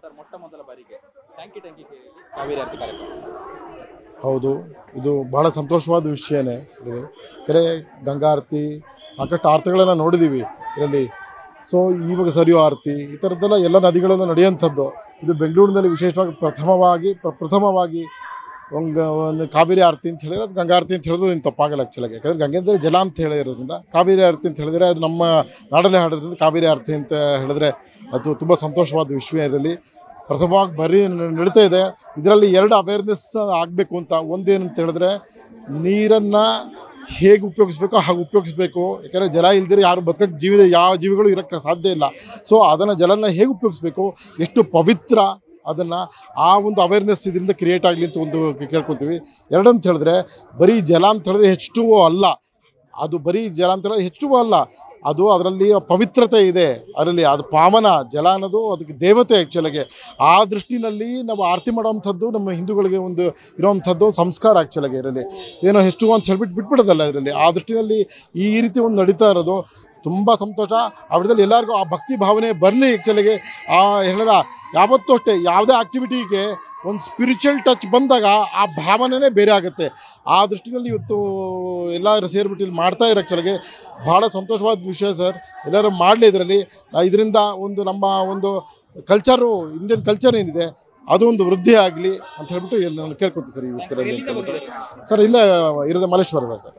Sir ಮೊಟ್ಟ ಮೊದಲ ಬಾರಿಗೆ ಟ್ಯಾಂಕಿ ಟ್ಯಾಂಕಿ ಕಾವೇರಿ ಆರತಿ ಕಾರ್ಯಕ್ರಮ. ಹೌದು, ಇದು ಬಹಳ ಸಂತೋಷವಾದ ವಿಷಯನೇ. ಕೆರೆ ಗಂಗಾ ಆರತಿ ಸಾಕಷ್ಟು ಆರತಿಗಳನ್ನು ನೋಡಿದ್ದೀವಿ ಇದರಲ್ಲಿ. ಸೊ ಇವಾಗ ಸರಿಯೋ ಆರತಿ ಈ ಥರದ್ದೆಲ್ಲ ಎಲ್ಲ ನದಿಗಳಲ್ಲೂ ನಡೆಯುವಂಥದ್ದು. ಇದು ಬೆಂಗಳೂರಿನಲ್ಲಿ ವಿಶೇಷವಾಗಿ ಪ್ರಥಮವಾಗಿ ಒಂದು ಕಾವೇರಿ ಆರತಿ ಅಂತ ಹೇಳಿದ್ರೆ ಅದು ಗಂಗಾ ಆರತಿ ಅಂತ ಹೇಳಿದ್ರು ಇನ್ನು ತಪ್ಪಾಗಲ್ಲ ಆ್ಯಕ್ಚುಲಾಗಿ. ಯಾಕಂದರೆ ಗಂಗೆ ಅಂದರೆ ಜಲ ಅಂತ ಹೇಳಿರೋದ್ರಿಂದ ಕಾವೇರಿ ಆರತಿ ಅಂತ ಹೇಳಿದ್ರೆ ಅದು ನಮ್ಮ ನಾಡಲ್ಲೇ ಹಾಡೋದ್ರಿಂದ ಕಾವೇರಿ ಆರತಿ ಅಂತ ಹೇಳಿದ್ರೆ ಅದು ತುಂಬ ಸಂತೋಷವಾದ ವಿಷಯ. ಇದರಲ್ಲಿ ಪ್ರಥಮವಾಗಿ ಬರೀ ನಡೀತಾ ಇದೆ. ಇದರಲ್ಲಿ ಎರಡು ಅವೇರ್ನೆಸ್ ಆಗಬೇಕು ಅಂತ. ಒಂದೇನಂತ ಹೇಳಿದ್ರೆ ನೀರನ್ನು ಹೇಗೆ ಉಪಯೋಗಿಸ್ಬೇಕೋ ಹಾಗೆ ಉಪಯೋಗಿಸ್ಬೇಕು. ಯಾಕಂದರೆ ಜಲ ಇಲ್ದಿರ ಯಾರು ಬದುಕೋಕ್ಕೆ ಯಾವ ಜೀವಿಗಳು ಇರೋಕ್ಕೆ ಸಾಧ್ಯ ಇಲ್ಲ. ಸೊ ಅದನ್ನು ಜಲನ ಹೇಗೆ ಉಪಯೋಗಿಸ್ಬೇಕು, ಎಷ್ಟು ಪವಿತ್ರ, ಅದನ್ನು ಆ ಒಂದು ಅವೇರ್ನೆಸ್ ಇದರಿಂದ ಕ್ರಿಯೇಟ್ ಆಗಲಿ ಅಂತ ಒಂದು ಕೇಳ್ಕೊತೀವಿ. ಎರಡಂತ ಹೇಳಿದ್ರೆ ಬರೀ ಜಲ ಅಂತ ಹೇಳಿದ್ರೆ H2O ಅಲ್ಲ, ಅದು ಬರೀ ಜಲ ಅಂತ ಹೇಳಿದ್ರೆ H2O ಅಲ್ಲ, ಅದು ಅದರಲ್ಲಿ ಪವಿತ್ರತೆ ಇದೆ. ಅದರಲ್ಲಿ ಅದು ಪಾವನ ಜಲ ಅನ್ನೋದು ಅದಕ್ಕೆ ದೇವತೆ ಆ್ಯಕ್ಚುಲಾಗಿ. ಆ ದೃಷ್ಟಿನಲ್ಲಿ ನಾವು ಆರತಿ ಮಾಡೋವಂಥದ್ದು ನಮ್ಮ ಹಿಂದೂಗಳಿಗೆ ಒಂದು ಇರೋವಂಥದ್ದು ಸಂಸ್ಕಾರ ಆ್ಯಕ್ಚುಲಾಗಿ. ಇದರಲ್ಲಿ ಏನೋ H2O ಅಂತ ಹೇಳ್ಬಿಟ್ಟು ಬಿಟ್ಬಿಡೋದಲ್ಲ. ಇದರಲ್ಲಿ ಆ ದೃಷ್ಟಿನಲ್ಲಿ ಈ ರೀತಿ ಒಂದು ನಡೀತಾ ಇರೋದು ತುಂಬ ಸಂತೋಷ. ಅವ್ರದಲ್ಲಿ ಎಲ್ಲರಿಗೂ ಆ ಭಕ್ತಿ ಭಾವನೆ ಬರಲಿ ಆ್ಯಕ್ಚುಲಾಗಿ. ಹೇಳಿದ ಯಾವತ್ತೂ ಅಷ್ಟೇ ಯಾವುದೇ ಆ್ಯಕ್ಟಿವಿಟಿಗೆ ಒಂದು ಸ್ಪಿರಿಚುವಲ್ ಟಚ್ ಬಂದಾಗ ಆ ಭಾವನೆನೇ ಬೇರೆ ಆಗುತ್ತೆ. ಆ ದೃಷ್ಟಿನಲ್ಲಿ ಇವತ್ತು ಎಲ್ಲರೂ ಸೇರಿಬಿಟ್ಟು ಇಲ್ಲಿ ಮಾಡ್ತಾ ಇರೋ ಆ್ಯಕ್ಚುಲಾಗಿ ಭಾಳ ಸಂತೋಷವಾದ ವಿಷಯ ಸರ್. ಎಲ್ಲರೂ ಮಾಡಲಿ ಇದರಲ್ಲಿ. ಇದರಿಂದ ಒಂದು ನಮ್ಮ ಒಂದು ಕಲ್ಚರು, ಇಂಡಿಯನ್ ಕಲ್ಚರ್ ಏನಿದೆ ಅದು ಒಂದು ವೃದ್ಧಿ ಆಗಲಿ ಅಂತ ಹೇಳ್ಬಿಟ್ಟು ನಾನು ಕೇಳ್ಕೊತೀನಿ ಸರ್ ಈ ವಿಷಯದಲ್ಲಿ. ಸರ್ ಇಲ್ಲೇ ಇರೋದು ಮಲ್ಲೇಶ್ವರದ ಸರ್.